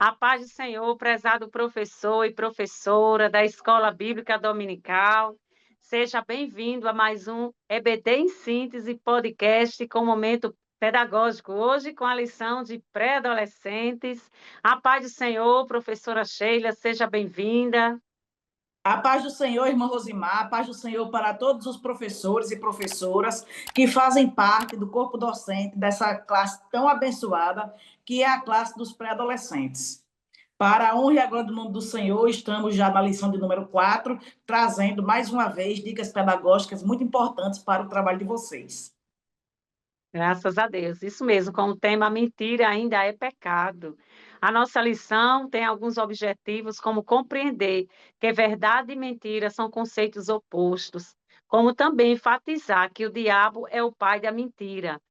A paz do Senhor, prezado professor e professora da Escola Bíblica Dominical. Seja bem-vindo a mais um EBD em Síntese podcast com momento pedagógico. Hoje com a lição de pré-adolescentes. A paz do Senhor, professora Sheila, seja bem-vinda. A paz do Senhor, irmã Rosimar, a paz do Senhor para todos os professores e professoras que fazem parte do corpo docente dessa classe tão abençoada, que é a classe dos pré-adolescentes. Para a honra e a glória do nome do Senhor, estamos já na lição de número 4, trazendo mais uma vez dicas pedagógicas muito importantes para o trabalho de vocês. Graças a Deus, isso mesmo, com o tema mentira ainda é pecado. A nossa lição tem alguns objetivos, como compreender que verdade e mentira são conceitos opostos, como também enfatizar que o diabo é o pai da mentira.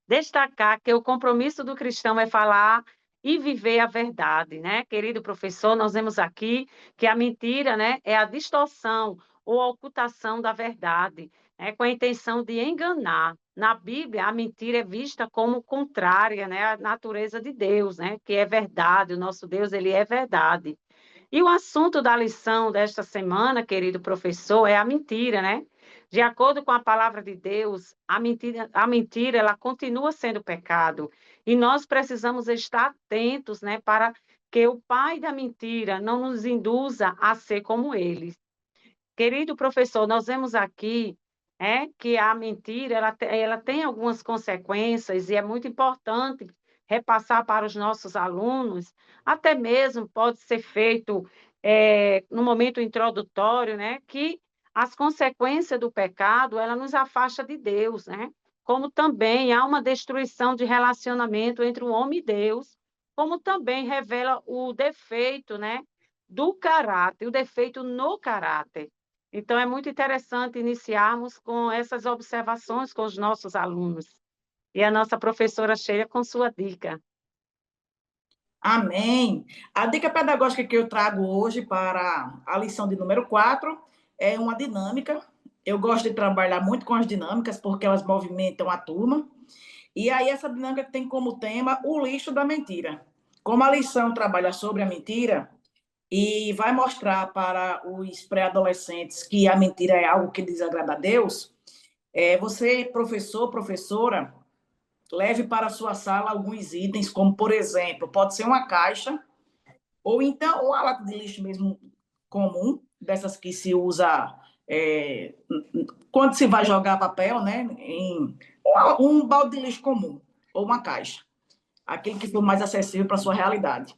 Destacar que o compromisso do cristão é falar e viver a verdade, né? Querido professor, nós vemos aqui que a mentira, né, é a distorção ou a ocultação da verdade, né, com a intenção de enganar. Na Bíblia, a mentira é vista como contrária, né, à natureza de Deus, né, que é verdade, o nosso Deus, ele é verdade. E o assunto da lição desta semana, querido professor, é a mentira, né? De acordo com a palavra de Deus, a mentira ela continua sendo pecado. E nós precisamos estar atentos, né, para que o pai da mentira não nos induza a ser como ele. Querido professor, nós vemos aqui que a mentira ela tem algumas consequências e é muito importante repassar para os nossos alunos, até mesmo pode ser feito no momento introdutório, né, que as consequências do pecado, ela nos afasta de Deus, né? Como também há uma destruição de relacionamento entre o homem e Deus, como também revela o defeito, né, do caráter, o defeito no caráter. Então, é muito interessante iniciarmos com essas observações com os nossos alunos. E a nossa professora Sheila com sua dica. Amém. A dica pedagógica que eu trago hoje para a lição de número 4 é uma dinâmica. Eu gosto de trabalhar muito com as dinâmicas, porque elas movimentam a turma. E aí, essa dinâmica tem como tema o lixo da mentira. Como a lição trabalha sobre a mentira e vai mostrar para os pré-adolescentes que a mentira é algo que desagrada a Deus, você, professor, professora, leve para a sua sala alguns itens, como, por exemplo, pode ser uma caixa, ou então uma lata de lixo mesmo comum, dessas que se usa quando se vai jogar papel, né? Um balde de lixo comum, ou uma caixa. Aquele que for mais acessível para a sua realidade.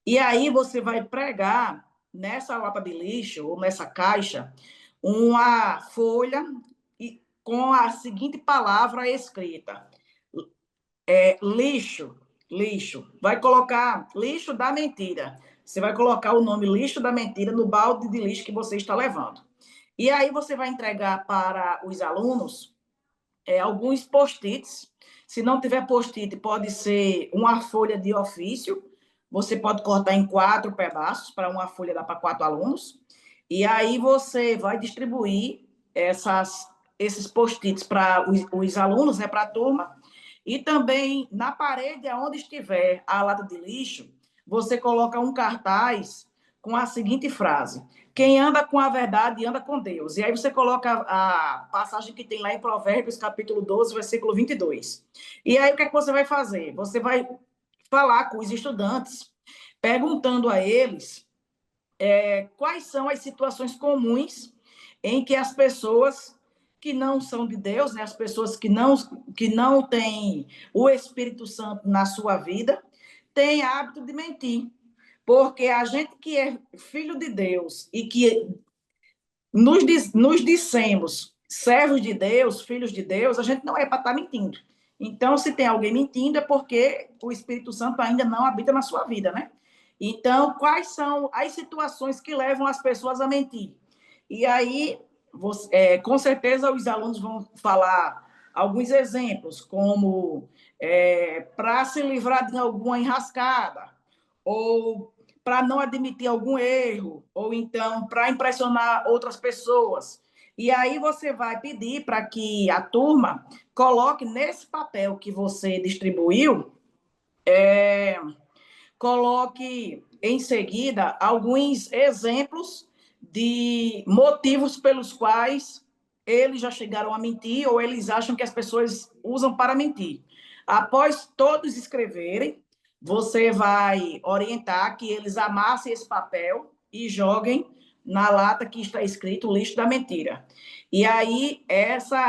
E aí você vai pregar nessa lata de lixo, ou nessa caixa, uma folha com a seguinte palavra escrita: lixo, lixo. Vai colocar lixo da mentira. Você vai colocar o nome lixo da mentira no balde de lixo que você está levando. E aí você vai entregar para os alunos alguns post-its. Se não tiver post-it, pode ser uma folha de ofício. Você pode cortar em 4 pedaços, para uma folha dar para 4 alunos. E aí você vai distribuir esses post-its para os alunos, né, para a turma. E também na parede, onde estiver a lata de lixo, você coloca um cartaz com a seguinte frase: quem anda com a verdade anda com Deus. E aí você coloca a passagem que tem lá em Provérbios, capítulo 12, versículo 22. E aí o que é que você vai fazer? Você vai falar com os estudantes, perguntando a eles quais são as situações comuns em que as pessoas que não são de Deus, né, as pessoas que não têm o Espírito Santo na sua vida, têm hábito de mentir. Porque a gente que é filho de Deus e que nos dissemos servos de Deus, filhos de Deus, a gente não é para estar mentindo. Então, se tem alguém mentindo, é porque o Espírito Santo ainda não habita na sua vida, né? Então, quais são as situações que levam as pessoas a mentir? E aí, com certeza, os alunos vão falar alguns exemplos, como para se livrar de alguma enrascada, ou para não admitir algum erro, ou então para impressionar outras pessoas. E aí você vai pedir para que a turma coloque nesse papel que você distribuiu coloque em seguida alguns exemplos de motivos pelos quais eles já chegaram a mentir ou eles acham que as pessoas usam para mentir. Após todos escreverem, você vai orientar que eles amassem esse papel e joguem na lata que está escrito lixo da mentira. E aí,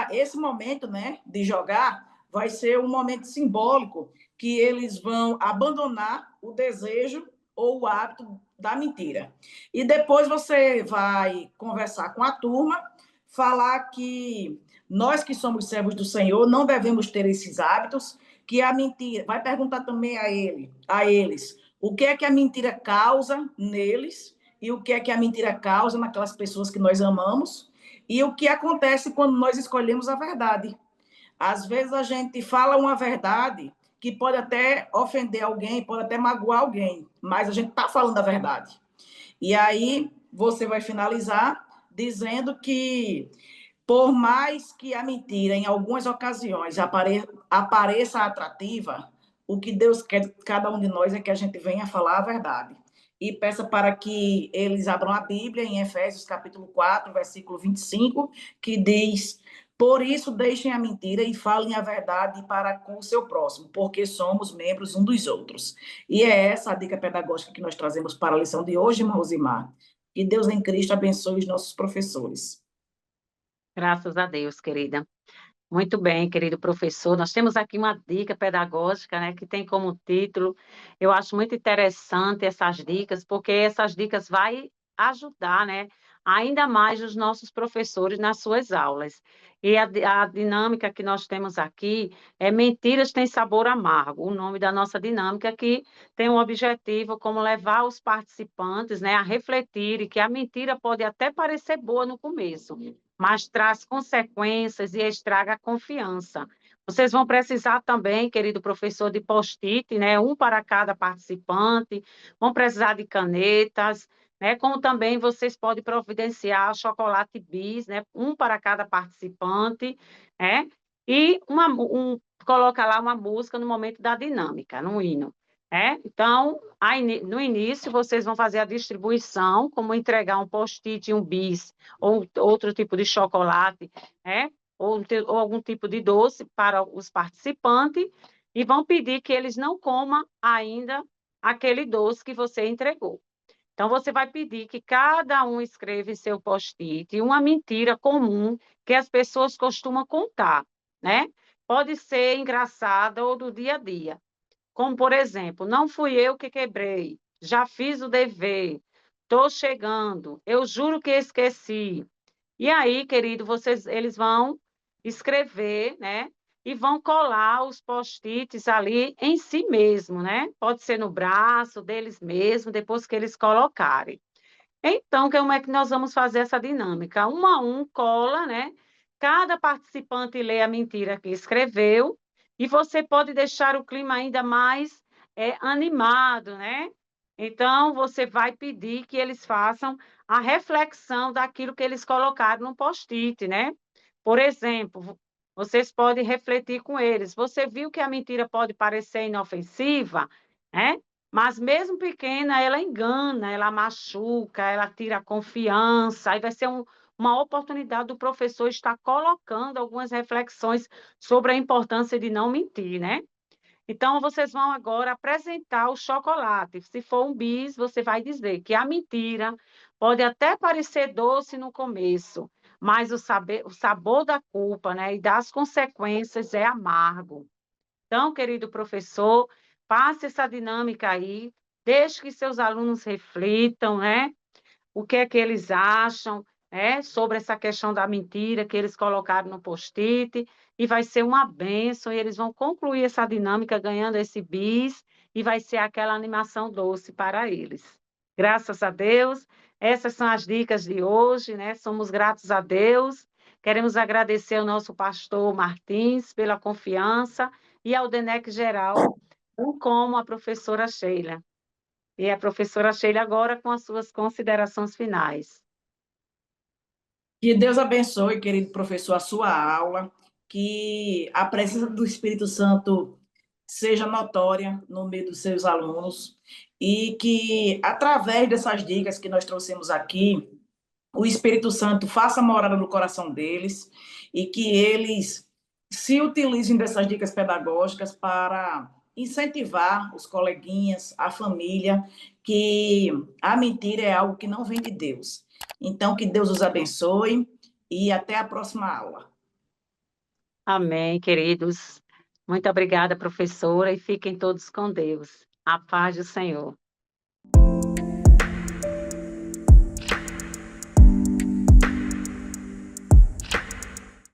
esse momento, né, de jogar vai ser um momento simbólico que eles vão abandonar o desejo ou o hábito da mentira. E depois você vai conversar com a turma, falar que nós que somos servos do Senhor não devemos ter esses hábitos, que a mentira, vai perguntar também a eles, o que é que a mentira causa neles e o que é que a mentira causa naquelas pessoas que nós amamos e o que acontece quando nós escolhemos a verdade. Às vezes a gente fala uma verdade que pode até ofender alguém, pode até magoar alguém, mas a gente está falando a verdade. E aí você vai finalizar dizendo que, por mais que a mentira, em algumas ocasiões, apareça atrativa, o que Deus quer de cada um de nós é que a gente venha falar a verdade. E peça para que eles abram a Bíblia em Efésios capítulo 4, versículo 25, que diz: por isso deixem a mentira e falem a verdade para com o seu próximo, porque somos membros um dos outros. E é essa a dica pedagógica que nós trazemos para a lição de hoje, irmã Rosimar. Que Deus em Cristo abençoe os nossos professores. Graças a Deus, querida. Muito bem, querido professor. Nós temos aqui uma dica pedagógica, né, que tem como título. Eu acho muito interessante essas dicas, porque essas dicas vai ajudar, né, ainda mais os nossos professores nas suas aulas. E a dinâmica que nós temos aqui é Mentiras têm sabor amargo. O nome da nossa dinâmica que tem um objetivo como levar os participantes, né, a refletirem que a mentira pode até parecer boa no começo, mas traz consequências e estraga a confiança. Vocês vão precisar também, querido professor, de post-it, né? Um para cada participante, vão precisar de canetas, né? Como também vocês podem providenciar chocolate bis, né? Um para cada participante, né? E coloca lá uma música no momento da dinâmica, no hino. Então, no início, vocês vão fazer a distribuição, como entregar um post-it e um bis, ou outro tipo de chocolate, ou algum tipo de doce para os participantes, e vão pedir que eles não comam ainda aquele doce que você entregou. Então, você vai pedir que cada um escreva em seu post-it uma mentira comum que as pessoas costumam contar, né? Pode ser engraçada ou do dia a dia. Como, por exemplo, não fui eu que quebrei, já fiz o dever, estou chegando, eu juro que esqueci. E aí, querido, eles vão escrever, né? E vão colar os post-its ali em si mesmo, né? Pode ser no braço deles mesmo, depois que eles colocarem. Então, como é que nós vamos fazer essa dinâmica? Um a um cola, né? Cada participante lê a mentira que escreveu e você pode deixar o clima ainda mais animado, né? Então, você vai pedir que eles façam a reflexão daquilo que eles colocaram no post-it, né? Por exemplo, vocês podem refletir com eles. Você viu que a mentira pode parecer inofensiva, né? Mas mesmo pequena, ela engana, ela machuca, ela tira a confiança, aí vai ser uma oportunidade do professor estar colocando algumas reflexões sobre a importância de não mentir, né? Então, vocês vão agora apresentar o chocolate. Se for um bis, você vai dizer que a mentira pode até parecer doce no começo, mas o sabor da culpa, né, e das consequências é amargo. Então, querido professor, passe essa dinâmica aí, deixe que seus alunos reflitam, né? O que é que eles acham, né, sobre essa questão da mentira que eles colocaram no post-it, e vai ser uma bênção, e eles vão concluir essa dinâmica ganhando esse bis, e vai ser aquela animação doce para eles. Graças a Deus, essas são as dicas de hoje, né? Somos gratos a Deus. Queremos agradecer ao nosso pastor Martins pela confiança e ao DENEC Geral, como a professora Sheila. E a professora Sheila agora com as suas considerações finais. Que Deus abençoe, querido professor, a sua aula, que a presença do Espírito Santo seja notória no meio dos seus alunos e que, através dessas dicas que nós trouxemos aqui, o Espírito Santo faça morada no coração deles e que eles se utilizem dessas dicas pedagógicas para incentivar os coleguinhas, a família, que a mentira é algo que não vem de Deus. Então, que Deus os abençoe e até a próxima aula. Amém, queridos. Muito obrigada, professora, e fiquem todos com Deus. A paz do Senhor.